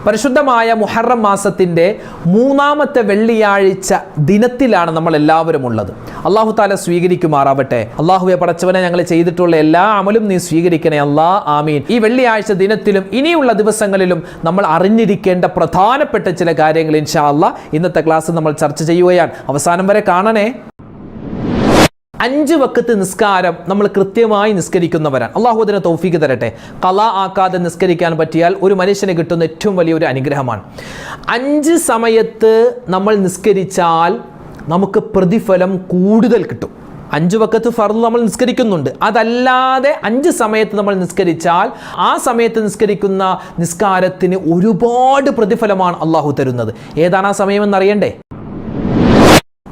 പരിശുദ്ധമായ മുഹറം മാസത്തിൻ്റെ 3-ാമത്തെ വെള്ളിയാഴ്ച ദിനത്തിലാണ് നമ്മൾ എല്ലാവരും ഉള്ളത്. അള്ളാഹു താല സ്വീകരിക്കുമാറാവട്ടെ. അള്ളാഹുവെ പടച്ചവനെ, ഞങ്ങൾ ചെയ്തിട്ടുള്ള എല്ലാ അമലും നീ സ്വീകരിക്കണേ അല്ലാ, ആമീൻ. ഈ വെള്ളിയാഴ്ച ദിനത്തിലും ഇനിയുള്ള ദിവസങ്ങളിലും നമ്മൾ അറിഞ്ഞിരിക്കേണ്ട പ്രധാനപ്പെട്ട ചില കാര്യങ്ങൾ ഇൻഷാ അല്ലാഹ് ഇന്നത്തെ ക്ലാസ് നമ്മൾ ചർച്ച ചെയ്യുകയാണ്. അവസാനം വരെ കാണണേ. 5 വഖത്ത് നിസ്കാരം നമ്മൾ കൃത്യമായി നിസ്കരിക്കുന്നവരാണ്. അള്ളാഹു അതിന് തൗഫീഖ് തരട്ടെ. ഖളാ ആക്കാതെ നിസ്കരിക്കാൻ പറ്റിയാൽ ഒരു മനുഷ്യന് കിട്ടുന്ന ഏറ്റവും വലിയൊരു അനുഗ്രഹമാണ്. 5 സമയത്ത് നമ്മൾ നിസ്കരിച്ചാൽ നമുക്ക് പ്രതിഫലം കൂടുതൽ കിട്ടും. 5 വഖത്ത് ഫർള് നമ്മൾ നിസ്കരിക്കുന്നുണ്ട്. അതല്ലാതെ 5 സമയത്ത് നമ്മൾ നിസ്കരിച്ചാൽ ആ സമയത്ത് നിസ്കരിക്കുന്ന നിസ്കാരത്തിന് ഒരുപാട് പ്രതിഫലമാണ് അള്ളാഹു തരുന്നത്. ഏതാണ് ആ സമയമെന്ന് അറിയണ്ടേ?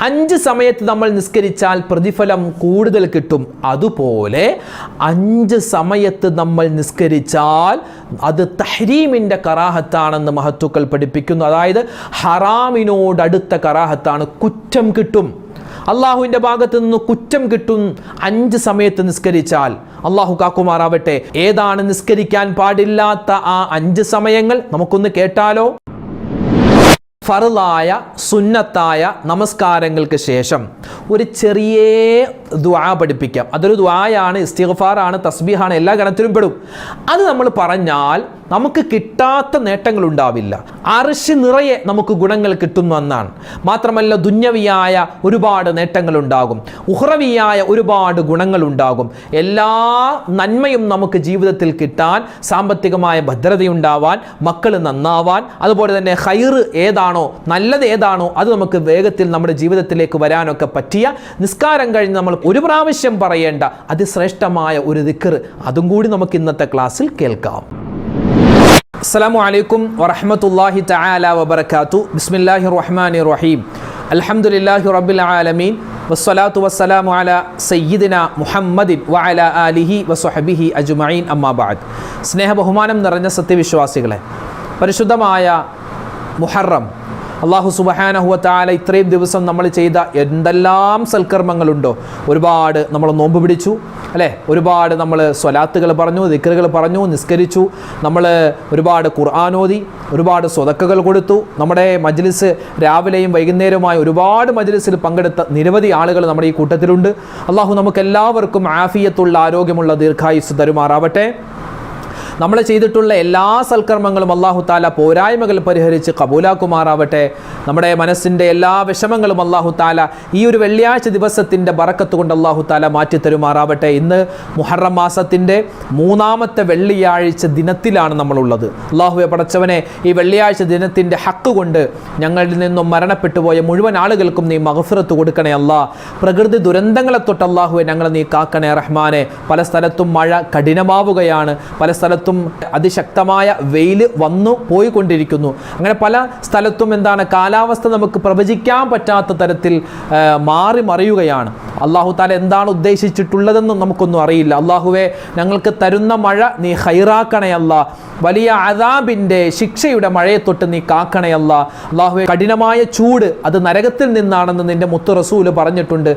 5 സമയത്ത് നമ്മൾ നിസ്കരിച്ചാൽ പ്രതിഫലം കൂടുതൽ കിട്ടും. അതുപോലെ 5 സമയത്ത് നമ്മൾ നിസ്കരിച്ചാൽ അത് തഹ്രീമിൻ്റെ കറാഹത്താണെന്ന് മഹത്തുക്കൾ പഠിപ്പിക്കുന്നു. അതായത് ഹറാമിനോടടുത്ത കറാഹത്താണ്, കുറ്റം കിട്ടും. അള്ളാഹുവിൻ്റെ ഭാഗത്ത് നിന്ന് കുറ്റം കിട്ടും 5 സമയത്ത് നിസ്കരിച്ചാൽ. അള്ളാഹു കാക്കുമാറാവട്ടെ. ഏതാണ് നിസ്കരിക്കാൻ പാടില്ലാത്ത ആ 5 സമയങ്ങൾ നമുക്കൊന്ന് കേട്ടാലോ? ഫർളായ സുന്നത്തായ നമസ്കാരങ്ങൾക്ക് ശേഷം ഒരു ചെറിയ ദുആ പഠിപ്പിക്കാം. അതൊരു ദുആയാണ്, ഇസ്തിഗ്ഫാറാണ്, തസ്ബീഹാണ്, എല്ലാ ഗണത്തിലും പെടും. അത് നമ്മൾ പറഞ്ഞാൽ നമുക്ക് കിട്ടാത്ത നേട്ടങ്ങൾ ഉണ്ടാവില്ല. അർശ് നിറയെ നമുക്ക് ഗുണങ്ങൾ കിട്ടുമെന്നാണ്. മാത്രമല്ല ദുന്യവിയായ ഒരുപാട് നേട്ടങ്ങൾ ഉണ്ടാകും, ഉഖ്റവിയായ ഒരുപാട് ഗുണങ്ങൾ ഉണ്ടാകും. എല്ലാ നന്മയും നമുക്ക് ജീവിതത്തിൽ കിട്ടാൻ, സാമ്പത്തികമായ ഭദ്രതയുണ്ടാവാൻ, മക്കൾ നന്നാവാൻ, അതുപോലെ തന്നെ ഖൈറ് ഏതാണോ, നല്ലത് ഏതാണോ അത് നമുക്ക് വേഗത്തിൽ നമ്മുടെ ജീവിതത്തിലേക്ക് വരാനൊക്കെ പറ്റിയ നിസ്കാരം കഴിഞ്ഞ് നമ്മൾ ഒരു പ്രാവശ്യം പറയേണ്ട അതിശ്രേഷ്ഠമായ ഒരു ദിക്ർ, അതും കൂടി നമുക്ക് ഇന്നത്തെ ക്ലാസ്സിൽ കേൾക്കാം. അസ്സലാമു അലൈക്കും വറഹ്മത്തുള്ളാഹി തആല വബറകാതുഹു. ബിസ്മില്ലാഹിർ റഹ്മാനിർ റഹീം. അൽഹംദുലില്ലാഹി റബ്ബിൽ ആലമീൻ വസ്സലാത്തു വസ്സലാമു അലാ സയ്യിദിനാ മുഹമ്മദിൻ വഅലാ ആലിഹി വസ്വഹ്ബിഹി അജ്മഈൻ. അമ്മാ ബഅദ്. സ്നേഹ ബഹുമാനം നിറഞ്ഞ സത്യവിശ്വാസികളെ, പരിശുദ്ധമായ മുഹറം, അള്ളാഹു സുബ്ഹാനഹു വ തആല ഇത്രയും ദിവസം നമ്മൾ ചെയ്ത എന്തെല്ലാം സൽക്കർമ്മങ്ങളുണ്ടോ, ഒരുപാട് നമ്മൾ നോമ്പ് പിടിച്ചു അല്ലേ, ഒരുപാട് നമ്മൾ സ്വലാത്തുകൾ പറഞ്ഞു, ദിക്റുകൾ പറഞ്ഞു, നിസ്കരിച്ചു, നമ്മൾ ഒരുപാട് ഖുർആൻ ഓതി, ഒരുപാട് സ്വതക്കകൾ കൊടുത്തു. നമ്മുടെ മജ്ലിസ് രാവിലെയും വൈകുന്നേരവുമായി ഒരുപാട് മജ്ലിസിൽ പങ്കെടുത്ത നിരവധി ആളുകൾ നമ്മുടെ ഈ കൂട്ടത്തിലുണ്ട്. അള്ളാഹു നമുക്ക് എല്ലാവർക്കും ആഫിയത്തുള്ള, ആരോഗ്യമുള്ള ദീർഘായുസ് തരുമാറാവട്ടെ. നമ്മൾ ചെയ്തിട്ടുള്ള എല്ലാ സൽക്കർമ്മങ്ങളും അള്ളാഹു താല പോരായ്മകൾ പരിഹരിച്ച് കബൂലാക്കുമാറാവട്ടെ. നമ്മുടെ മനസ്സിൻ്റെ എല്ലാ വിഷമങ്ങളും അള്ളാഹു താല ഈ ഒരു വെള്ളിയാഴ്ച ദിവസത്തിൻ്റെ ബറക്കത്ത് കൊണ്ട് അള്ളാഹു താല മാറ്റിത്തരുമാറാവട്ടെ. ഇന്ന് മുഹറം മാസത്തിൻ്റെ 3-ാമത്തെ വെള്ളിയാഴ്ച ദിനത്തിലാണ് നമ്മളുള്ളത്. അള്ളാഹുവെ പടച്ചവനെ, ഈ വെള്ളിയാഴ്ച ദിനത്തിൻ്റെ ഹക്ക് കൊണ്ട് ഞങ്ങളിൽ നിന്നും മരണപ്പെട്ടു പോയ മുഴുവൻ ആളുകൾക്കും നീ മഗ്ഫിറത്ത് കൊടുക്കണേ അല്ലാ. പ്രകൃതി ദുരന്തങ്ങളെ തൊട്ട് അള്ളാഹുവെ ഞങ്ങളെ നീ കാക്കണേ റഹ്മാനെ. പല സ്ഥലത്തും മഴ കഠിനമാവുകയാണ്, പല സ്ഥലത്തും അതിശക്തമായ വെയിൽ വന്നു പോയിക്കൊണ്ടിരിക്കുന്നു. അങ്ങനെ പല സ്ഥലത്തും കാലാവസ്ഥ നമുക്ക് പ്രവചിക്കാൻ പറ്റാത്ത തരത്തിൽ മാറി മറിയുകയാണ്. അള്ളാഹു താല എന്താണ് ഉദ്ദേശിച്ചിട്ടുള്ളതെന്നും നമുക്കൊന്നും അറിയില്ല. അള്ളാഹുവെ, ഞങ്ങൾക്ക് തരുന്ന മഴ നീ ഖൈറാക്കണയല്ല. വലിയ അദാബിൻ്റെ ശിക്ഷയുടെ മഴയെ തൊട്ട് നീ കാക്കണയല്ല. അള്ളാഹുവെ, കഠിനമായ ചൂട് അത് നരകത്തിൽ നിന്നാണെന്ന് നിന്റെ മുത്തു റസൂല് പറഞ്ഞിട്ടുണ്ട്.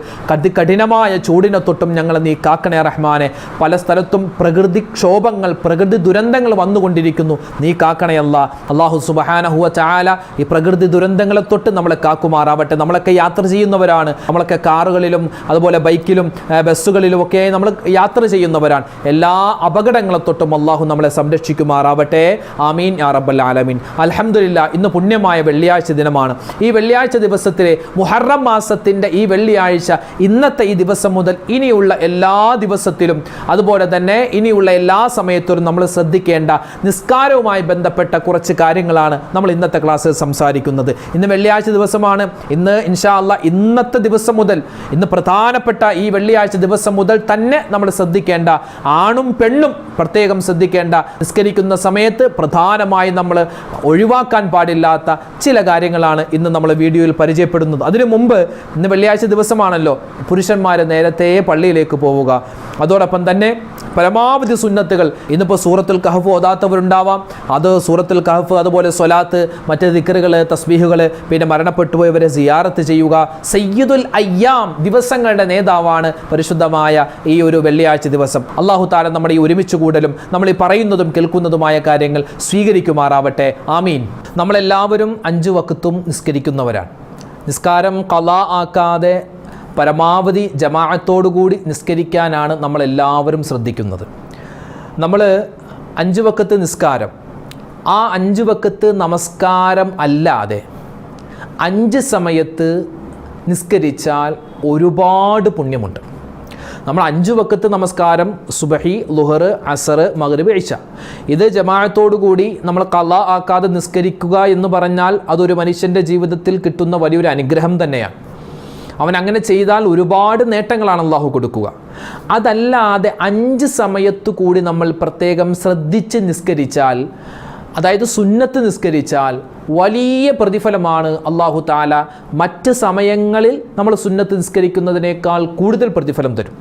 കഠിനമായ ചൂടിനെ തൊട്ടും ഞങ്ങളെ നീ കാക്കണേ റഹ്മാനെ. പല സ്ഥലത്തും പ്രകൃതി ക്ഷോഭങ്ങൾ, പ്രകൃതി ദുരന്തങ്ങൾ വന്നുകൊണ്ടിരിക്കുന്നു, നീ കാക്കണയല്ല. അള്ളാഹു സുബ്ഹാനഹു വ തആല ഈ പ്രകൃതി ദുരന്തങ്ങളെ തൊട്ട് നമ്മളെ കാക്കുമാറാവട്ടെ. നമ്മളൊക്കെ യാത്ര ചെയ്യുന്നവരാണ്, നമ്മളൊക്കെ കാറുകളിലും അതുപോലെ ബൈക്കിലും ബസ്സുകളിലും ഒക്കെ നമ്മൾ യാത്ര ചെയ്യുന്നവരാണ്. എല്ലാ അപകടങ്ങളെ തൊട്ടും അള്ളാഹു നമ്മളെ സംരക്ഷിക്കുമാറാവട്ടെ. ആമീൻ യാ റബ്ബൽ ആലമീൻ. അൽഹംദുലില്ലാ, ഇന്ന് പുണ്യമായ വെള്ളിയാഴ്ച ദിനമാണ്. ഈ വെള്ളിയാഴ്ച ദിവസത്തിലെ മുഹറം മാസത്തിൻ്റെ ഈ വെള്ളിയാഴ്ച, ഇന്നത്തെ ഈ ദിവസം മുതൽ ഇനിയുള്ള എല്ലാ ദിവസത്തിലും അതുപോലെ തന്നെ ഇനിയുള്ള എല്ലാ സമയത്തും നമ്മൾ ശ്രദ്ധിക്കേണ്ട നിസ്കാരവുമായി ബന്ധപ്പെട്ട കുറച്ച് കാര്യങ്ങളാണ് നമ്മൾ ഇന്നത്തെ ക്ലാസ്സിൽ സംസാരിക്കുന്നത്. ഇന്ന് വെള്ളിയാഴ്ച ദിവസമാണ്. ഇന്ന് ഇൻഷാ അല്ലാഹ് ഇന്നത്തെ ദിവസം മുതൽ, ഇന്ന് പ്രധാനപ്പെട്ട ഈ വെള്ളിയാഴ്ച ദിവസം മുതൽ തന്നെ നമ്മൾ ശ്രദ്ധിക്കേണ്ട, ആണും പെണ്ണും പ്രത്യേകം ശ്രദ്ധിക്കേണ്ട, നിസ്കരിക്കുന്ന സമയത്ത് പ്രധാനമായി നമ്മൾ ഒഴിവാക്കാൻ പാടില്ലാത്ത ചില കാര്യങ്ങളാണ് ഇന്ന് നമ്മൾ വീഡിയോയിൽ പരിചയപ്പെടുന്നത്. അതിനു മുമ്പ് ഇന്ന് വെള്ളിയാഴ്ച ദിവസമാണല്ലോ, പുരുഷന്മാർ നേരത്തെ പള്ളിയിലേക്ക് പോവുക. അതോടൊപ്പം തന്നെ പരമാവധി സുന്നത്തുകൾ. ഇന്നിപ്പോൾ സൂറത്തുൽ കഹഫ് ഓതാത്തവരുണ്ടാവാം, അത് സൂറത്തുൽ കഹഫ്, അതുപോലെ സ്വലാത്ത്, മറ്റ് ദിക്റുകൾ, തസ്ബീഹുകൾ, പിന്നെ മരണപ്പെട്ടുപോയവരെ സിയാറത്ത് ചെയ്യുക. സയ്യിദുൽ അയ്യാം, ദിവസങ്ങളുടെ നേതാവാണ് പരിശുദ്ധമായ ഈ ഒരു വെള്ളിയാഴ്ച ദിവസം. അല്ലാഹു തആല നമ്മുടെ ഈ ഒരുമിച്ച് കൂടലും നമ്മൾ ഈ പറയുന്നതും കേൾക്കുന്നതുമായ കാര്യങ്ങൾ സ്വീകരിക്കുമാറാവട്ടെ. ആമീൻ. നമ്മളെല്ലാവരും 5 വക്തും നിസ്കരിക്കുന്നവരാണ്. നിസ്കാരം ഖളാ ആക്കാതെ പരമാവധി ജമാഅത്തോടുകൂടി നിസ്കരിക്കാനാണ് നമ്മളെല്ലാവരും ശ്രദ്ധിക്കുന്നത്. നമ്മൾ 5 വക്ത് നിസ്കാരം, ആ 5 വക്ത് നമസ്കാരം അല്ലാതെ 5 സമയത്ത് നിസ്കരിച്ചാൽ ഒരുപാട് പുണ്യമുണ്ട്. നമ്മൾ 5 വക്ത് നമസ്കാരം സുബഹി, ളുഹർ, അസർ, മഗ്രിബ്, ഇശ, ഇത് ജമാഅത്തോടുകൂടി നമ്മൾ ഖളാ ആക്കാതെ നിസ്കരിക്കുക എന്ന് പറഞ്ഞാൽ അതൊരു മനുഷ്യൻ്റെ ജീവിതത്തിൽ കിട്ടുന്ന വലിയൊരു അനുഗ്രഹം തന്നെയാണ്. അവൻ അങ്ങനെ ചെയ്താൽ ഒരുപാട് നേട്ടങ്ങളാണ് അള്ളാഹു കൊടുക്കുക. അതല്ലാതെ 5 സമയത്തു കൂടി നമ്മൾ പ്രത്യേകം ശ്രദ്ധിച്ച് നിസ്കരിച്ചാൽ, അതായത് സുന്നത്ത് നിസ്കരിച്ചാൽ വലിയ പ്രതിഫലമാണ് അള്ളാഹു തആല മറ്റ് സമയങ്ങളിൽ നമ്മൾ സുന്നത്ത് നിസ്കരിക്കുന്നതിനേക്കാൾ കൂടുതൽ പ്രതിഫലം തരും.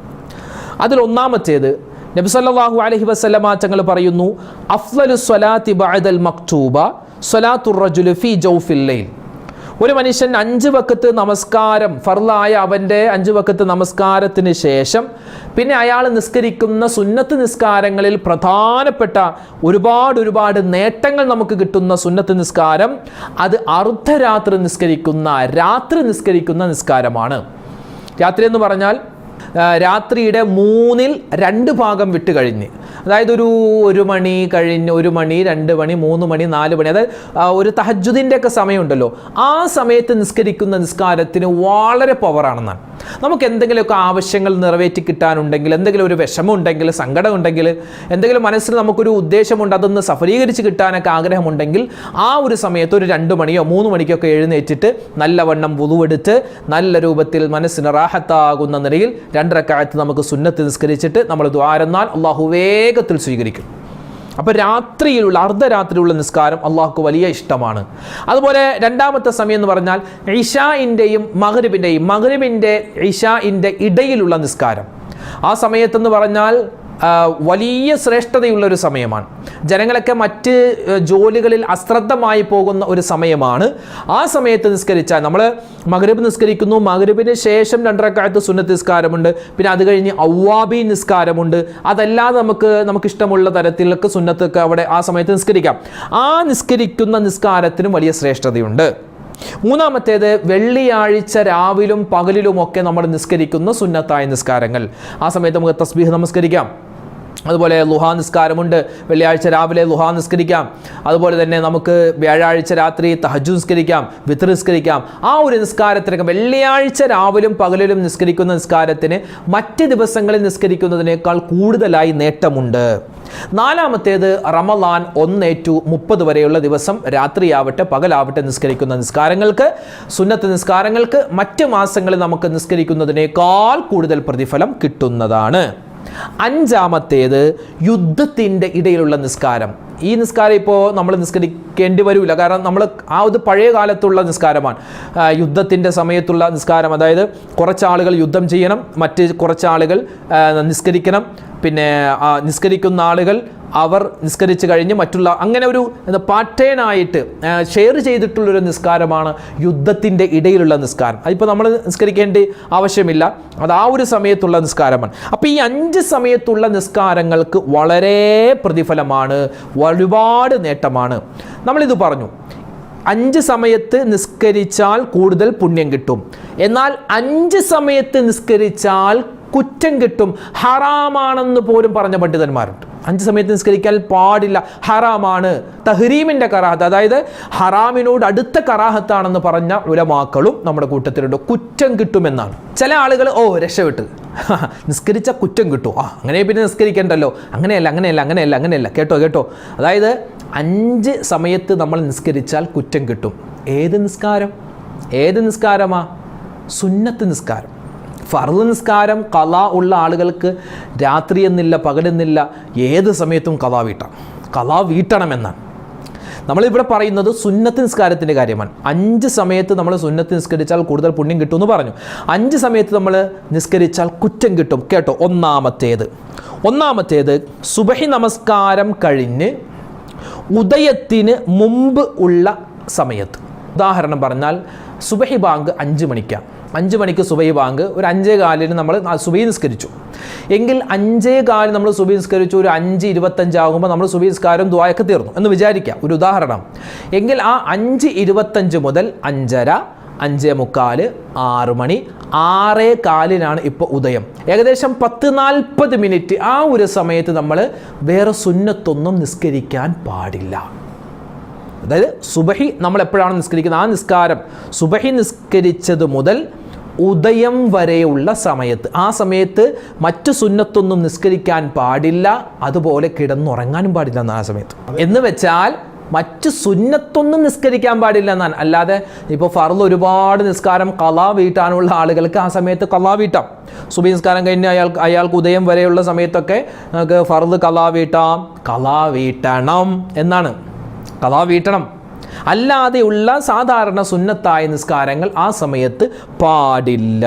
അതിൽ ഒന്നാമത്തേത് നബി സല്ലല്ലാഹു അലൈഹി വസല്ലമ തങ്ങൾ പറയുന്നു, അഫ്ളലുസ് സ്വലാത്തി ബഅദൽ മക്തൂബ സ്വലാത്തുർ റജുലി ഫീ ജൗഫിൽ ലൈൽ. ഒരു മനുഷ്യൻ 5 വക്ത് നമസ്കാരം, ഫർളായ അവൻ്റെ 5 വക്ത് നമസ്കാരത്തിന് ശേഷം പിന്നെ അയാൾ നിസ്കരിക്കുന്ന സുന്നത്ത് നിസ്കാരങ്ങളിൽ പ്രധാനപ്പെട്ട ഒരുപാട് നേട്ടങ്ങൾ നമുക്ക് കിട്ടുന്ന സുന്നത്ത് നിസ്കാരം, അത് അർദ്ധരാത്രി നിസ്കരിക്കുന്ന, രാത്രി നിസ്കരിക്കുന്ന നിസ്കാരമാണ്. രാത്രി എന്ന് പറഞ്ഞാൽ രാത്രിയുടെ 2 ഭാഗം വിട്ട് കഴിഞ്ഞ്, അതായത് ഒരു മണി കഴിഞ്ഞ് 1 മണി, 2 മണി, 3 മണി, 4 മണി, അതായത് ഒരു തഹജ്ജുദിൻ്റെ ഒക്കെ സമയമുണ്ടല്ലോ, ആ സമയത്ത് നിസ്കരിക്കുന്ന നിസ്കാരത്തിന് വളരെ പവറാണെന്നാണ്. നമുക്ക് എന്തെങ്കിലുമൊക്കെ ആവശ്യങ്ങൾ നിറവേറ്റി കിട്ടാനുണ്ടെങ്കിൽ, എന്തെങ്കിലും ഒരു വിഷമമുണ്ടെങ്കിൽ, സങ്കടമുണ്ടെങ്കിൽ, എന്തെങ്കിലും മനസ്സിൽ നമുക്കൊരു ഉദ്ദേശമുണ്ട് അതൊന്ന് സഫലീകരിച്ച് കിട്ടാനൊക്കെ ആഗ്രഹമുണ്ടെങ്കിൽ, ആ ഒരു സമയത്ത് ഒരു 2 മണിയോ 3 മണിക്കൊക്കെ എഴുന്നേറ്റിട്ട് നല്ലവണ്ണം വുളുവെടുത്ത് നല്ല രൂപത്തിൽ മനസ്സിന് റാഹത്താകുന്ന നിലയിൽ 2 റക്അത്ത് നമുക്ക് സുന്നത്ത് നിസ്കരിച്ചിട്ട് നമ്മൾ ദുആ അല്ലാഹു വേഗത്തിൽ സ്വീകരിക്കും. അപ്പോൾ രാത്രിയിലുള്ള, അർദ്ധരാത്രിയുള്ള നിസ്കാരം അള്ളാഹുക്ക് വലിയ ഇഷ്ടമാണ്. അതുപോലെ രണ്ടാമത്തെ സമയം എന്ന് പറഞ്ഞാൽ ഇശാഇൻ്റെയും മഗ്രിബിൻ്റെ ഇശാഇൻ്റെ ഇടയിലുള്ള നിസ്കാരം. ആ സമയത്തെന്ന് പറഞ്ഞാൽ വലിയ ശ്രേഷ്ഠതയുള്ളൊരു സമയമാണ്. ജനങ്ങളൊക്കെ മറ്റ് ജോലികളിൽ അശ്രദ്ധമായി പോകുന്ന ഒരു സമയമാണ്. ആ സമയത്ത് നിസ്കരിച്ചാൽ, നമ്മൾ മഗ്രിബ് നിസ്കരിക്കുന്നു, മഗ്രിബിന് ശേഷം 2 റക്അത്ത് സുന്നത്ത് നിസ്കാരമുണ്ട്, പിന്നെ അത് കഴിഞ്ഞ് അവ്വാബി നിസ്കാരമുണ്ട്. അതല്ലാതെ നമുക്ക് ഇഷ്ടമുള്ള തരത്തിലൊക്കെ സുന്നത്തൊക്കെ അവിടെ ആ സമയത്ത് നിസ്കരിക്കാം. ആ നിസ്കരിക്കുന്ന നിസ്കാരത്തിനും വലിയ ശ്രേഷ്ഠതയുണ്ട്. മൂന്നാമത്തേത് വെള്ളിയാഴ്ച രാവിലും പകലിലുമൊക്കെ നമ്മൾ നിസ്കരിക്കുന്ന സുന്നത്തായ നിസ്കാരങ്ങൾ. ആ സമയത്ത് നമുക്ക് തസ്ബീഹ് നമസ്കരിക്കാം. അതുപോലെ ളുഹാ നിസ്കാരമുണ്ട്, വെള്ളിയാഴ്ച രാവിലെ ളുഹാ നിസ്കരിക്കാം. അതുപോലെ തന്നെ നമുക്ക് വ്യാഴാഴ്ച രാത്രി തഹജ്ജുദ് നിസ്കരിക്കാം, വിത്ർ നിസ്കരിക്കാം. ആ ഒരു നിസ്കാരത്തിനൊക്കെ വെള്ളിയാഴ്ച രാവിലും പകലിലും നിസ്കരിക്കുന്ന നിസ്കാരത്തിന് മറ്റ് ദിവസങ്ങളിൽ നിസ്കരിക്കുന്നതിനേക്കാൾ കൂടുതലായി നേട്ടമുണ്ട്. നാലാമത്തേത് റമളാൻ 1 to 30 വരെയുള്ള ദിവസം രാത്രിയാവട്ടെ പകലാവട്ടെ നിസ്കരിക്കുന്ന നിസ്കാരങ്ങൾക്ക്, സുന്നത്ത് നിസ്കാരങ്ങൾക്ക് മറ്റ് മാസങ്ങളിൽ നമുക്ക് നിസ്കരിക്കുന്നതിനേക്കാൾ കൂടുതൽ പ്രതിഫലം കിട്ടുന്നതാണ്. അഞ്ചാമത്തേത് യുദ്ധത്തിൻ്റെ ഇടയിലുള്ള നിസ്കാരം. ഈ നിസ്കാരം ഇപ്പോൾ നമ്മൾ നിസ്കരിക്കേണ്ടി വരില്ല, കാരണം നമ്മൾ ആ ഒരു പഴയ കാലത്തുള്ള നിസ്കാരമാണ്. യുദ്ധത്തിൻ്റെ സമയത്തുള്ള നിസ്കാരം, അതായത് കുറച്ചാളുകൾ യുദ്ധം ചെയ്യണം, മറ്റ് കുറച്ചാളുകൾ നിസ്കരിക്കണം. പിന്നെ നിസ്കരിക്കുന്ന ആളുകൾ അവർ നിസ്കരിച്ച് കഴിഞ്ഞ് മറ്റുള്ള അങ്ങനെ ഒരു പാറ്റേണായിട്ട് ഷെയർ ചെയ്തിട്ടുള്ളൊരു നിസ്കാരമാണ് യുദ്ധത്തിൻ്റെ ഇടയിലുള്ള നിസ്കാരം. അതിപ്പോൾ നമ്മൾ നിസ്കരിക്കേണ്ട ആവശ്യമില്ല, അത് ആ ഒരു സമയത്തുള്ള നിസ്കാരമാണ്. അപ്പോൾ ഈ 5 സമയത്തുള്ള നിസ്കാരങ്ങൾക്ക് വളരെ പ്രതിഫലമാണ്, ഒരുപാട് നേട്ടമാണ്. നമ്മളിത് പറഞ്ഞു, 5 സമയത്ത് നിസ്കരിച്ചാൽ കൂടുതൽ പുണ്യം കിട്ടും, എന്നാൽ 5 സമയത്ത് നിസ്കരിച്ചാൽ കുറ്റം കിട്ടും, ഹറാമാണെന്ന് പോലും പറഞ്ഞ പണ്ഡിതന്മാരുണ്ട്. 5 സമയത്ത് നിസ്കരിക്കാൻ പാടില്ല, ഹറാമാണ്, തഹ്രീമിൻ്റെ കറാഹത്ത്, അതായത് ഹറാമിനോട് അടുത്ത കറാഹത്താണെന്ന് പറഞ്ഞ ഉലമാക്കളും നമ്മുടെ കൂട്ടത്തിലുണ്ട്. കുറ്റം കിട്ടുമെന്നാണ്. ചില ആളുകൾ രക്ഷപ്പെട്ട് നിസ്കരിച്ച കുറ്റം കിട്ടും, അങ്ങനെ പിന്നെ നിസ്കരിക്കണ്ടല്ലോ, അങ്ങനെയല്ല. കേട്ടോ, അതായത് 5 സമയത്ത് നമ്മൾ നിസ്കരിച്ചാൽ കുറ്റം കിട്ടും. ഏത് നിസ്കാരമാ? സുന്നത്ത് നിസ്കാരം. ഫർള് നിസ്കാരം ഖളാ ഉള്ള ആളുകൾക്ക് രാത്രി എന്നില്ല, പകലെന്നില്ല, ഏത് സമയത്തും ഖളാ വീട്ടണമെന്നാണ്. നമ്മളിവിടെ പറയുന്നത് സുന്നത്ത് നിസ്കാരത്തിൻ്റെ കാര്യമാണ്. 5 സമയത്ത് നമ്മൾ സുന്നത്ത് നിസ്കരിച്ചാൽ കൂടുതൽ പുണ്യം കിട്ടുമെന്ന് പറഞ്ഞു. 5 സമയത്ത് നമ്മൾ നിസ്കരിച്ചാൽ കുറ്റം കിട്ടും. കേട്ടോ, ഒന്നാമത്തേത് ഒന്നാമത്തേത് സുബഹി നമസ്കാരം കഴിഞ്ഞ് ഉദയത്തിന് മുമ്പ് ഉള്ള സമയത്ത്. ഉദാഹരണം പറഞ്ഞാൽ സുബഹി ബാങ്ക് 5 മണിക്കാണ്. 5 മണിക്ക് സുബഹി ബാങ്ക്, ഒരു 5:15 നമ്മൾ സുബഹി നിസ്കരിച്ചു എങ്കിൽ 5:15 നമ്മൾ സുബഹി നിസ്കരിച്ചു, ഒരു 5:25 ആകുമ്പോൾ നമ്മൾ സുബഹി നിസ്കാരം ദുആയൊക്കെ തീർന്നു എന്ന് വിചാരിക്കാം, ഒരു ഉദാഹരണം. എങ്കിൽ ആ 5:25 മുതൽ 5:30, 5:45, 6 മണി, 6:15 ഇപ്പോൾ ഉദയം. ഏകദേശം 10-40 മിനിറ്റ് ആ ഒരു സമയത്ത് നമ്മൾ വേറെ സുന്നത്തൊന്നും നിസ്കരിക്കാൻ പാടില്ല. അതായത് സുബഹി നമ്മൾ എപ്പോഴാണ് നിസ്കരിക്കുന്നത്, ആ നിസ്കാരം സുബഹി നിസ്കരിച്ചത് മുതൽ ഉദയം വരെയുള്ള സമയത്ത്, ആ സമയത്ത് മറ്റു സുന്നത്തൊന്നും നിസ്കരിക്കാൻ പാടില്ല, അതുപോലെ കിടന്നുറങ്ങാനും പാടില്ല എന്നാണ് ആ സമയത്ത്. എന്ന് വെച്ചാൽ മറ്റ് സുന്നത്തൊന്നും നിസ്കരിക്കാൻ പാടില്ല എന്നാണ്. അല്ലാതെ ഇപ്പോൾ ഫർള് ഒരുപാട് നിസ്കാരം ഖളാ വീട്ടാനുള്ള ആളുകൾക്ക് ആ സമയത്ത് ഖളാ വീട്ടാം. സുബഹി നിസ്കാരം കഴിഞ്ഞ് അയാൾക്ക് ഉദയം വരെയുള്ള സമയത്തൊക്കെ നമുക്ക് ഫർള് ഖളാ വീട്ടാം. ഖളാ വീട്ടണം എന്നാണ്, ഖളാ വീട്ടണം. അല്ലാതെയുള്ള സാധാരണ സുന്നത്തായ നിസ്കാരങ്ങൾ ആ സമയത്ത് പാടില്ല.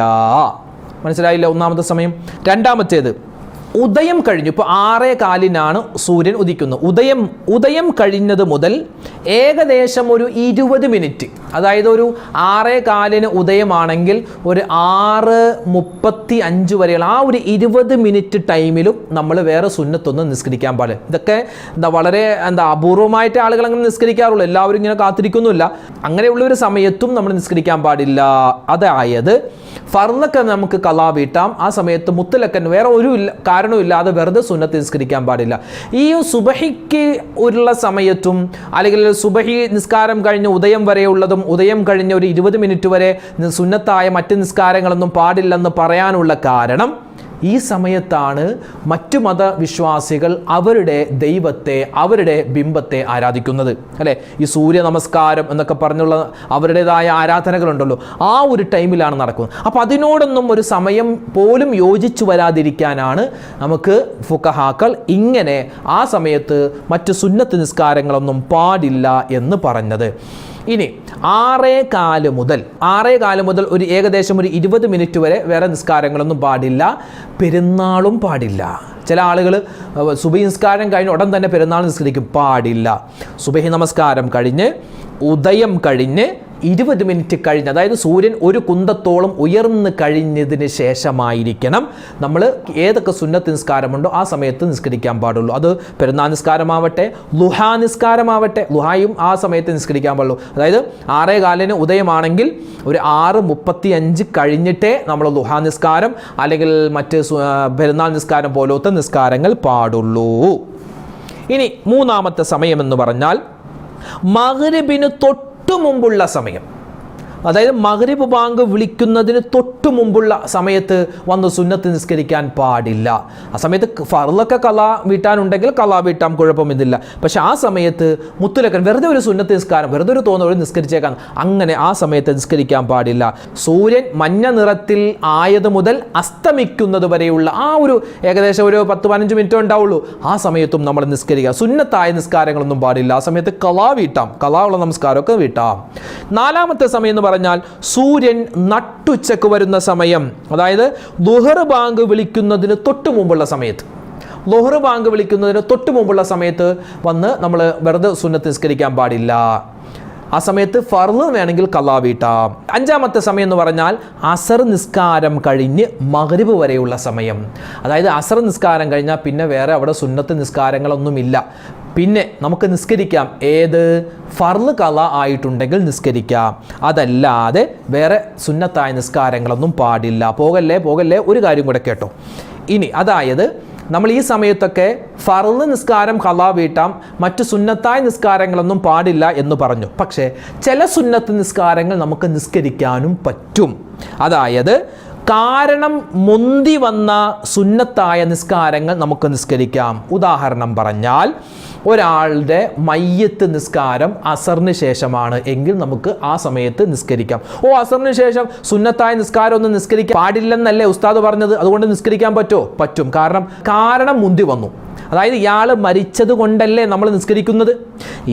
മനസ്സിലായില്ല ഒന്നാമത്തെ സമയം. രണ്ടാമത്തേത് ഉദയം കഴിഞ്ഞു. ഇപ്പോൾ 6:15 സൂര്യൻ ഉദിക്കുന്നു. ഉദയം കഴിഞ്ഞത് മുതൽ ഏകദേശം ഒരു 20 മിനിറ്റ്, അതായത് ഒരു 6:15 ഉദയമാണെങ്കിൽ ഒരു 6:35 വരെയുള്ള ആ ഒരു 20 മിനിറ്റ് ടൈമിലും നമ്മൾ വേറെ സുന്നത്തൊന്നും നിസ്കരിക്കാൻ പാടില്ല. ഇതൊക്കെ വളരെ അപൂർവമായിട്ട് ആളുകൾ അങ്ങനെ നിസ്കരിക്കാറുള്ളൂ, എല്ലാവരും ഇങ്ങനെ കാത്തിരിക്കുന്നില്ല. അങ്ങനെയുള്ള ഒരു സമയത്തും നമ്മൾ നിസ്കരിക്കാൻ പാടില്ല. അതായത് ഫർളൊക്കെ നമുക്ക് ഖളാ വീട്ടാം, ആ സമയത്ത് മുത്തലക്കൻ വേറെ ഒരു കാരണമില്ലാതെ വെറുതെ സുന്നത്ത് നിസ്കരിക്കാൻ പാടില്ല. ഈ സുബഹിക്ക് ഉള്ള സമയത്തും അല്ലെങ്കിൽ സുബഹി നിസ്കാരം കഴിഞ്ഞ് ഉദയം വരെയുള്ളതും ഉദയം കഴിഞ്ഞ ഒരു 20 മിനിറ്റ് വരെ സുന്നത്തായ മറ്റ് നിസ്കാരങ്ങളൊന്നും പാടില്ലെന്ന് പറയാനുള്ള കാരണം ഈ സമയത്താണ് മറ്റു മതവിശ്വാസികൾ അവരുടെ ദൈവത്തെ, അവരുടെ ബിംബത്തെ ആരാധിക്കുന്നത്, അല്ലേ? ഈ സൂര്യ നമസ്കാരം എന്നൊക്കെ പറഞ്ഞുള്ള അവരുടേതായ ആരാധനകളുണ്ടല്ലോ, ആ ഒരു ടൈമിലാണ് നടക്കുന്നത്. അപ്പോൾ അതിനോടൊന്നും ഒരു സമയം പോലും യോജിച്ചു വരാതിരിക്കാനാണ് നമുക്ക് ഫുഖഹാക്കൾ ഇങ്ങനെ ആ സമയത്ത് മറ്റ് സുന്നത്ത് നിസ്കാരങ്ങളൊന്നും പാടില്ല എന്ന് പറഞ്ഞത്. ഇനി 6:15 മുതൽ ഒരു ഏകദേശം ഒരു 20 മിനിറ്റ് വരെ വേറെ നിസ്കാരങ്ങളൊന്നും പാടില്ല. പെരുന്നാളും പാടില്ല. ചില ആളുകൾ സുബഹി നിസ്കാരം കഴിഞ്ഞ് ഉടൻ തന്നെ പെരുന്നാൾ നിസ്കരിക്കും, പാടില്ല. സുബഹി നമസ്കാരം കഴിഞ്ഞ് ഉദയം കഴിഞ്ഞ് 20 മിനിറ്റ് കഴിഞ്ഞ്, അതായത് സൂര്യൻ ഒരു കുന്തത്തോളം ഉയർന്നു കഴിഞ്ഞതിന് ശേഷമായിരിക്കണം നമ്മൾ ഏതൊക്കെ സുന്നത്ത് നിസ്കാരമുണ്ടോ ആ സമയത്ത് നിസ്കരിക്കാൻ പാടുള്ളൂ. അത് പെരുന്നാൾ നിസ്കാരമാവട്ടെ, ലുഹാ നിസ്കാരമാവട്ടെ, ലുഹായും ആ സമയത്ത് നിസ്കരിക്കാൻ പാടുള്ളൂ. അതായത് 6:15 ഉദയമാണെങ്കിൽ ഒരു 6:35 കഴിഞ്ഞിട്ടേ നമ്മൾ ലുഹാ നിസ്കാരം അല്ലെങ്കിൽ മറ്റ് പെരുന്നാൾ നിസ്കാരം പോലത്തെ നിസ്കാരങ്ങൾ പാടുള്ളൂ. ഇനി മൂന്നാമത്തെ സമയം എന്ന് പറഞ്ഞാൽ മഗ്രിബിന് മുമ്പുള്ള സമയം. അതായത് മഗ്രിബ് ബാങ്ക് വിളിക്കുന്നതിന് തൊട്ടു മുമ്പുള്ള സമയത്ത് വന്ന് സുന്നത്ത് നിസ്കരിക്കാൻ പാടില്ല. ആ സമയത്ത് ഫർളൊക്കെ ഖളാ വീട്ടാനുണ്ടെങ്കിൽ ഖളാ വീട്ടാം, കുഴപ്പമില്ല. പക്ഷെ ആ സമയത്ത് മുത്തുലക്കൻ വെറുതെ ഒരു സുന്നത്ത് നിസ്കാരം വെറുതെ ഒരു തോന്നുന്ന നിസ്കരിച്ചേക്കാൻ, അങ്ങനെ ആ സമയത്ത് നിസ്കരിക്കാൻ പാടില്ല. സൂര്യൻ മഞ്ഞ നിറത്തിൽ ആയത് മുതൽ അസ്തമിക്കുന്നത് വരെയുള്ള ആ ഒരു ഏകദേശം ഒരു 10-15 മിനിറ്റ് ഉണ്ടാവുള്ളൂ. ആ സമയത്തും നമ്മൾ നിസ്കരിക്കുക. സുന്നത്തായ നിസ്കാരങ്ങളൊന്നും പാടില്ല. ആ സമയത്ത് ഖളാ വീട്ടാം, ഖളാ ഉള്ള നമസ്കാരമൊക്കെ വീട്ടാം. നാലാമത്തെ സമയം എന്ന് പറഞ്ഞാൽ സൂര്യൻ നട്ടുച്ചക്ക് വരുന്ന സമയം, അതായത് ളുഹർ ബാങ്ക് വിളിക്കുന്നതിന് തൊട്ട് മുമ്പുള്ള സമയത്ത്, ളുഹർ ബാങ്ക് വിളിക്കുന്നതിന് തൊട്ട് മുമ്പുള്ള സമയത്ത് വന്ന് നമ്മൾ വെറുതെ സുന്നത്ത് നിസ്കരിക്കാൻ പാടില്ല. ആ സമയത്ത് ഫർള് വേണമെങ്കിൽ ഖളാ വീട്ടാം. അഞ്ചാമത്തെ സമയം എന്ന് പറഞ്ഞാൽ അസർ നിസ്കാരം കഴിഞ്ഞ് മഗ്രിബ് വരെയുള്ള സമയം. അതായത് അസർ നിസ്കാരം കഴിഞ്ഞാൽ പിന്നെ വേറെ അവിടെ സുന്നത്ത് നിസ്കാരങ്ങളൊന്നുമില്ല. പിന്നെ നമുക്ക് നിസ്കരിക്കാം. ഏത്? ഫർള് ഖളാ ആയിട്ടുണ്ടെങ്കിൽ നിസ്കരിക്കാം, അതല്ലാതെ വേറെ സുന്നത്തായ നിസ്കാരങ്ങളൊന്നും പാടില്ല. പോകല്ലേ ഒരു കാര്യം കൂടെ കേട്ടോ. ഇനി അതായത് നമ്മൾ ഈ സമയത്തൊക്കെ ഫർള് നിസ്കാരം ഖളാ വീട്ടാം, മറ്റു സുന്നത്തായ നിസ്കാരങ്ങളൊന്നും പാടില്ല എന്ന് പറഞ്ഞു. പക്ഷേ ചില സുന്നത്ത് നിസ്കാരങ്ങൾ നമുക്ക് നിസ്കരിക്കാനും പറ്റും. അതായത് കാരണം മുന്തി വന്ന സുന്നത്തായ നിസ്കാരങ്ങൾ നമുക്ക് നിസ്കരിക്കാം. ഉദാഹരണം പറഞ്ഞാൽ ഒരാളുടെ മയ്യത്ത് നിസ്കാരം അസറിന് ശേഷമാണ് എങ്കിൽ നമുക്ക് ആ സമയത്ത് നിസ്കരിക്കാം. അസറിന് ശേഷം സുന്നത്തായ നിസ്കാരം ഒന്നും നിസ്കരിക്കാൻ പാടില്ലെന്നല്ലേ ഉസ്താദ് പറഞ്ഞത്, അതുകൊണ്ട് നിസ്കരിക്കാൻ പറ്റുമോ? പറ്റും. കാരണം മുന്തി വന്നു. അതായത് ഇയാൾ മരിച്ചത് കൊണ്ടല്ലേ നമ്മൾ നിസ്കരിക്കുന്നത്,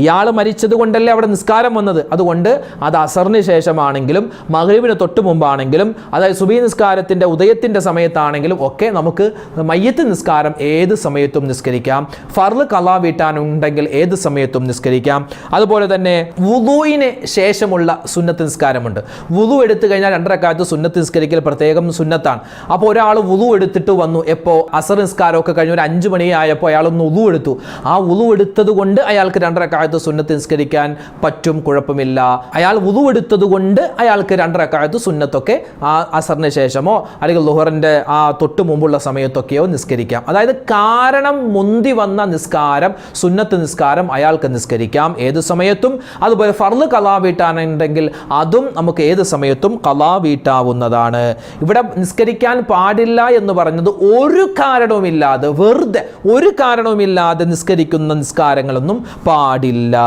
ഇയാൾ മരിച്ചത് കൊണ്ടല്ലേ അവിടെ നിസ്കാരം വന്നത്. അതുകൊണ്ട് അത് അസറിന് ശേഷമാണെങ്കിലും മഗ്‌രിബിന് തൊട്ട് മുമ്പാണെങ്കിലും, അതായത് സുബഹി നിസ്കാരത്തിൻ്റെ ഉദയത്തിൻ്റെ സമയത്താണെങ്കിലും ഒക്കെ നമുക്ക് മയ്യത്ത് നിസ്കാരം ഏത് സമയത്തും നിസ്കരിക്കാം. ഫർള് ഖളാ വീട്ടാനുണ്ടെങ്കിൽ ഏത് സമയത്തും നിസ്കരിക്കാം. അതുപോലെ തന്നെ വുളൂഇന് ശേഷമുള്ള സുന്നത്ത് നിസ്കാരമുണ്ട്. വുളു എടുത്തു കഴിഞ്ഞാൽ 2 റക്അത്ത് സുന്നത്ത് നിസ്കരിക്കൽ പ്രത്യേകം സുന്നത്താണ്. അപ്പോൾ ഒരാൾ വുളു എടുത്തിട്ട് വന്നു, എപ്പോൾ അസർ നിസ്കാരമൊക്കെ കഴിഞ്ഞ് ഒരു 5 മണിയായപ്പോൾ അയാളൊന്ന് വുളു എടുത്തു. ആ വുളു എടുത്തത് കൊണ്ട് അയാൾക്ക് 2 റക്അത്ത് സുന്നത്ത് നിസ്കരിക്കാൻ പറ്റും, കുഴപ്പമില്ല. അയാൾ വുളു എടുത്തത് കൊണ്ട് അയാൾക്ക് 2 റക്അത്ത് സുന്നത്തൊക്കെ ആ അസറിന് ശേഷമോ അല്ലെങ്കിൽ ളുഹറിൻ്റെ ആ തൊട്ട് മുമ്പുള്ള സമയത്തൊക്കെയോ നിസ്കരിക്കാം. അതായത് കാരണം മുന്തി വന്ന നിസ്കാരം, സുന്നത്ത് നിസ്കാരം അയാൾക്ക് നിസ്കരിക്കാം ഏത് സമയത്തും. അതുപോലെ ഫർള് ഖളാ വീട്ടാനുണ്ടെങ്കിൽ അതും നമുക്ക് ഏത് സമയത്തും ഖളാ വീട്ടാവുന്നതാണ്. ഇവിടെ നിസ്കരിക്കാൻ പാടില്ല എന്ന് പറഞ്ഞത് ഒരു കാരണവുമില്ലാതെ, വെറുതെ ഒരു കാരണവുമില്ലാതെ നിസ്കരിക്കുന്ന നിസ്കാരങ്ങളൊന്നും പാടില്ല.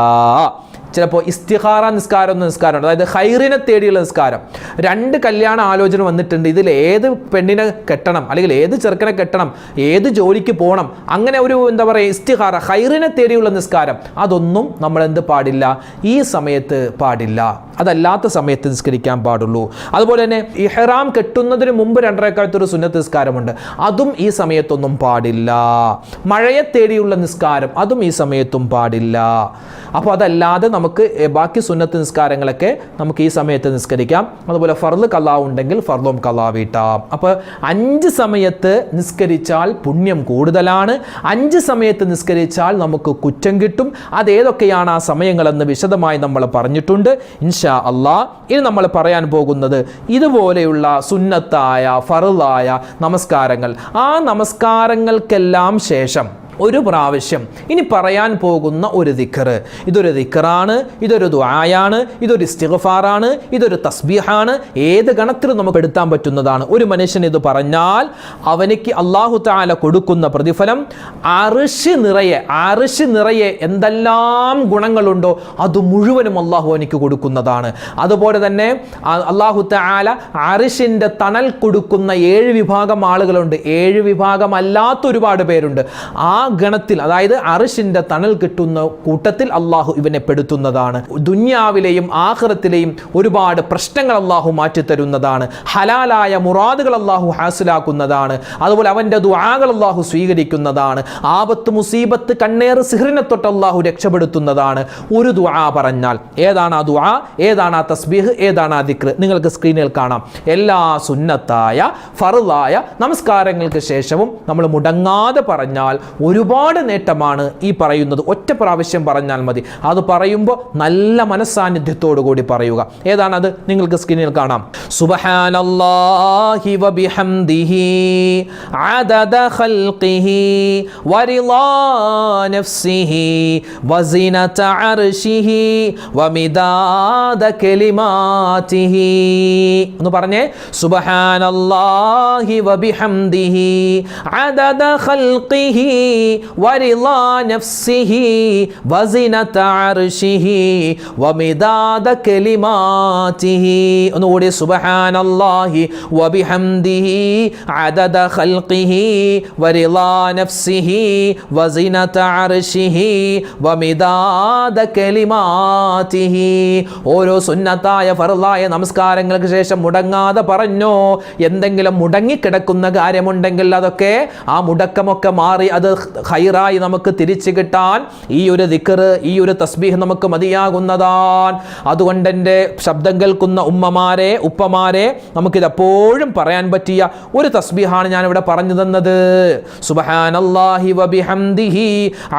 ചിലപ്പോൾ ഇസ്തിഖാറ നിസ്കാരം എന്ന നിസ്കാരമുണ്ട്, അതായത് ഖൈറിനെ തേടിയുള്ള നിസ്കാരം. 2 കല്യാണ ആലോചന വന്നിട്ടുണ്ട്, ഇതിൽ ഏത് പെണ്ണിനെ കെട്ടണം അല്ലെങ്കിൽ ഏത് ചെറുക്കനെ കെട്ടണം, ഏത് ജോലിക്ക് പോകണം, അങ്ങനെ ഒരു എന്താ പറയുക ഇസ്തിഖാറ ഖൈറിനെ തേടിയുള്ള നിസ്കാരം, അതൊന്നും നമ്മൾ എന്ത് പാടില്ല, ഈ സമയത്ത് പാടില്ല. അതല്ലാത്ത സമയത്ത് നിസ്കരിക്കാൻ പാടുള്ളൂ. അതുപോലെ തന്നെ ഇഹ്റാം കെട്ടുന്നതിന് മുമ്പ് 2 റക്അത്ത് ഒരു സുന്നത്ത് നിസ്കാരമുണ്ട്, അതും ഈ സമയത്തൊന്നും പാടില്ല. മഴയെ തേടിയുള്ള നിസ്കാരം അതും ഈ സമയത്തും പാടില്ല. അപ്പോൾ അതല്ലാതെ നമുക്ക് ബാക്കി സുന്നത്ത് നിസ്കാരങ്ങളൊക്കെ നമുക്ക് ഈ സമയത്ത് നിസ്കരിക്കാം. അതുപോലെ ഫർള് ഖളാ ഉണ്ടെങ്കിൽ ഫർളും ഖളാ വീട്ടാം. അപ്പോൾ 5 സമയത്ത് നിസ്കരിച്ചാൽ പുണ്യം കൂടുതലാണ്, 5 സമയത്ത് നിസ്കരിച്ചാൽ നമുക്ക് കുറ്റം കിട്ടും. അതേതൊക്കെയാണ് ആ സമയങ്ങളെന്ന് വിശദമായി നമ്മൾ പറഞ്ഞിട്ടുണ്ട് ഇൻഷാ അല്ലാഹ്. ഇനി നമ്മൾ പറയാൻ പോകുന്നത് ഇതുപോലെയുള്ള സുന്നത്തായ ഫർളായ നമസ്കാരങ്ങൾ, ആ നമസ്കാരങ്ങൾക്കെല്ലാം ശേഷം ഒരു പ്രാവശ്യം ഇനി പറയാൻ പോകുന്ന ഒരു ദിക്ർ, ഇതൊരു ദിക്റാണ്, ഇതൊരു ദുആയാണ്, ഇതൊരു ഇസ്തിഗ്ഫാറാണ്, ഇതൊരു തസ്ബീഹാണ്. ഏത് ഗണത്തിലും നമുക്ക് എടുത്താൻ പറ്റുന്നതാണ്. ഒരു മനുഷ്യൻ ഇത് പറഞ്ഞാൽ അവനിക്ക് അല്ലാഹു തആല കൊടുക്കുന്ന പ്രതിഫലം അർശ് നിറയെ എന്തെല്ലാം ഗുണങ്ങളുണ്ടോ അത് മുഴുവനും അല്ലാഹു അവനിക്ക് കൊടുക്കുന്നതാണ്. അതുപോലെ തന്നെ അല്ലാഹു തആല അർശിൻ്റെ തണൽ കൊടുക്കുന്ന 7 വിഭാഗം ആളുകളുണ്ട്, 7 വിഭാഗം അല്ലാത്ത ഒരുപാട് പേരുണ്ട്. ആ ഗണത്തിൽ, അതായത് അർശിന്റെ തണൽ കിട്ടുന്ന കൂട്ടത്തിൽ അള്ളാഹു ഇവനെ പെടുത്തുന്നതാണ്. ദുനിയാവിലെയും ആഖിറത്തിലെയും ഒരുപാട് പ്രശ്നങ്ങൾ അള്ളാഹു മാറ്റിത്തരുന്നതാണ്. ഹലാലായ മുറാദുകൾ അള്ളാഹു ഹാസിലാക്കുന്നതാണ്. അതുപോലെ അവൻ്റെ ദുആകൾ അള്ളാഹു സ്വീകരിക്കുന്നതാണ്. ആപത്ത്, മുസീബത്ത്, കണ്ണേറ്, സിഹ്റിനെ തൊട്ട് അള്ളാഹു രക്ഷപ്പെടുത്തുന്നതാണ്. ഒരു ദുആ പറഞ്ഞാൽ ഏതാണ് ആ ദുആ, ഏതാണ് ആ തസ്ബീഹ്, ഏതാണ് ആ ദിക്ർ, നിങ്ങൾക്ക് സ്ക്രീനിൽ കാണാം. എല്ലാ സുന്നത്തായ ഫർളായ നമസ്കാരങ്ങൾക്ക് ശേഷവും നമ്മൾ മുടങ്ങാതെ പറഞ്ഞാൽ ഒരുപാട് നേട്ടമാണ് ഈ പറയുന്നത്. ഒറ്റ പ്രാവശ്യം പറഞ്ഞാൽ മതി. അത് പറയുമ്പോൾ നല്ല മനസ്സാന്നിധ്യത്തോടു കൂടി പറയുക. ഏതാണത് നിങ്ങൾക്ക് സ്ക്രീനിൽ കാണാം. സുബ്ഹാനല്ലാഹി വബിഹംദിഹി അദദ ഖൽഖിഹി വറിളാ നഫ്സിഹി വസിനത അർശിഹി വമിദാദ കലിമാതിഹി. ഒന്ന് പറഞ്ഞേ, സുബ്ഹാനല്ലാഹി വബിഹംദിഹി അദദ ഖൽഖിഹി വറിളാ നഫ്സിഹി വസിനത അർശിഹി വമിദാദ കലിമാതിഹി. ഒന്നുകൂടി, സുബ്ഹാനല്ലാഹി വബിഹംദിഹി അദദ ഖൽഖിഹി വറിളാ നഫ്സിഹി വസിനത അർശിഹി വമിദാദ കലിമാതിഹി. ഓരോ സുന്നത്തായ ഫർളായ നമസ്കാരങ്ങൾക്ക് ശേഷം മുടങ്ങാതെ പറഞ്ഞോ. എന്തെങ്കിലും മുടങ്ങിക്കിടക്കുന്ന കാര്യമുണ്ടെങ്കിൽ അതൊക്കെ ആ മുടക്കമൊക്കെ മാറി അത് ഖൈറായി നമുക്ക് തിരിച്ചു കിട്ടാൻ ഈ ഒരു ദിക്ർ, ഈ ഒരു തസ്ബീഹ് നമുക്ക് മതിയാകുന്നതാണ്. അതുകൊണ്ട് എൻ്റെ ശബ്ദം കേൾക്കുന്ന ഉമ്മമാരെ, ഉപ്പമാരെ, നമുക്കിതെപ്പോഴും പറയാൻ പറ്റിയ ഒരു തസ്ബീഹാണ് ഞാനിവിടെ പറഞ്ഞു തന്നത്. സുബ്ഹാനല്ലാഹി വബിഹംദിഹി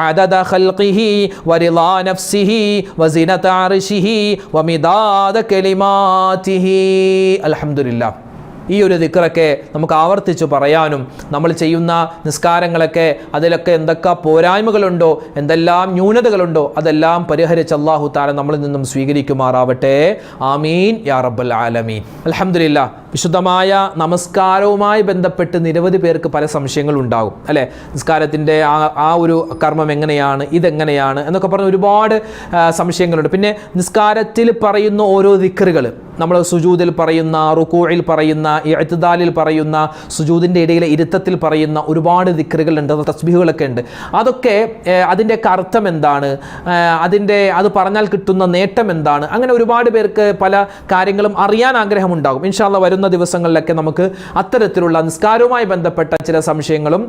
അദദ ഖൽഖിഹി വറിളാ നഫ്സിഹി വസിനത അർശിഹി വമിദാദ കലിമാതിഹി. അൽഹംദുലില്ലാഹ്. ഈ ഒരു ദിക്റൊക്കെ നമുക്ക് ആവർത്തിച്ച് പറയാനും നമ്മൾ ചെയ്യുന്ന നിസ്കാരങ്ങളൊക്കെ അതിലൊക്കെ എന്തൊക്കെ പോരായ്മകളുണ്ടോ, എന്തെല്ലാം ന്യൂനതകളുണ്ടോ അതെല്ലാം പരിഹരിച്ച് അല്ലാഹു തആല നമ്മളിൽ നിന്നും സ്വീകരിക്കുമാറാവട്ടെ. ആമീൻ യാ റബ്ബൽ ആലമീൻ. അൽഹംദുലില്ലാഹ്. വിശുദ്ധമായ നമസ്കാരവുമായി ബന്ധപ്പെട്ട് നിരവധി പേർക്ക് പല സംശയങ്ങളുണ്ടാകും അല്ലേ. നിസ്കാരത്തിൻ്റെ ആ ഒരു കർമ്മം എങ്ങനെയാണ്, ഇതെങ്ങനെയാണ് എന്നൊക്കെ പറഞ്ഞ് ഒരുപാട് സംശയങ്ങളുണ്ട്. പിന്നെ നിസ്കാരത്തിൽ പറയുന്ന ഓരോ ദിക്റുകൾ, നമ്മൾ സുജൂദിൽ പറയുന്ന, റുകൂഇൽ പറയുന്ന ഇഅ്തിദാലിൽ പറയുന്ന, സുജൂദിൻ്റെ ഇടയിലെ ഇരുത്തത്തിൽ പറയുന്ന ഒരുപാട് ദിക്റുകളുണ്ട്, തസ്ബീഹുകളൊക്കെ ഉണ്ട്. അതൊക്കെ അതിൻ്റെയൊക്കെ അർത്ഥം എന്താണ്, അത് പറഞ്ഞാൽ കിട്ടുന്ന നേട്ടം എന്താണ്, അങ്ങനെ ഒരുപാട് പേർക്ക് പല കാര്യങ്ങളും അറിയാൻ ആഗ്രഹമുണ്ടാകും. ഇൻഷാ അല്ലാഹ് വരുന്ന ദിവസങ്ങളിലൊക്കെ നമുക്ക് അത്തരത്തിലുള്ള നിസ്കാരവുമായി ബന്ധപ്പെട്ട ചില സംശയങ്ങളും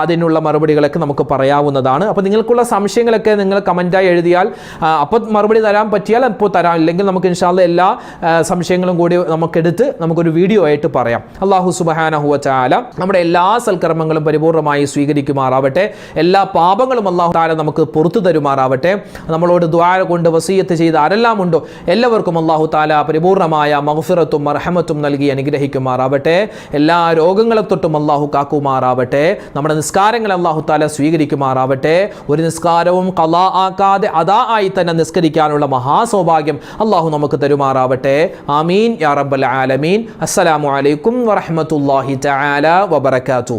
അതിനുള്ള മറുപടികളൊക്കെ നമുക്ക് പറയാവുന്നതാണ്. അപ്പോൾ നിങ്ങൾക്കുള്ള സംശയങ്ങളൊക്കെ നിങ്ങൾ കമൻറ്റായി എഴുതിയാൽ അപ്പോൾ മറുപടി തരാൻ പറ്റിയാൽ അപ്പോൾ തരാം, ഇല്ലെങ്കിൽ നമുക്ക് ഇൻഷാ അല്ലാഹ് എല്ലാ സംശയങ്ങളും കൂടി നമുക്കെടുത്ത് നമുക്കൊരു വീഡിയോ ആയിട്ട് പറയാം. അല്ലാഹു സുബ്ഹാനഹു വ തആല നമ്മുടെ എല്ലാ സൽക്കർമ്മങ്ങളും പരിപൂർണമായി സ്വീകരിക്കുമാറാവട്ടെ. എല്ലാ പാപങ്ങളും അല്ലാഹു തആല നമുക്ക് പുറത്തു തരുമാറാവട്ടെ. നമ്മളോട് ദുആ കൊണ്ട് വസിയത്ത് ചെയ്ത ആരെല്ലാം ഉണ്ടോ എല്ലാവർക്കും അല്ലാഹു തആല പരിപൂർണമായ മഗ്ഫിറത്തും മർഹമത്തും നൽകി അനുഗ്രഹിക്കുമാറാവട്ടെ. എല്ലാ രോഗങ്ങളെ തൊട്ടും അല്ലാഹു കാക്കുമാറാവട്ടെ. നമ്മുടെ നിസ്കാരങ്ങൾ അല്ലാഹു തആല സ്വീകരിക്കുമാറാവട്ടെ. ഒരു നിസ്കാരവും ഖളാ ആക്കാതെ അദാ ആയി തന്നെ നിസ്കരിക്കാനുള്ള മഹാസൗഭാഗ്യം അല്ലാഹു നമുക്ക് തരുമാറാവട്ടെ. ആമീൻ യാ റബ്ബൽ ആലമീൻ. അസ്സലാമു അലൈക്കും വറഹ്മത്തുള്ളാഹി തആല വബറകാതുഹു.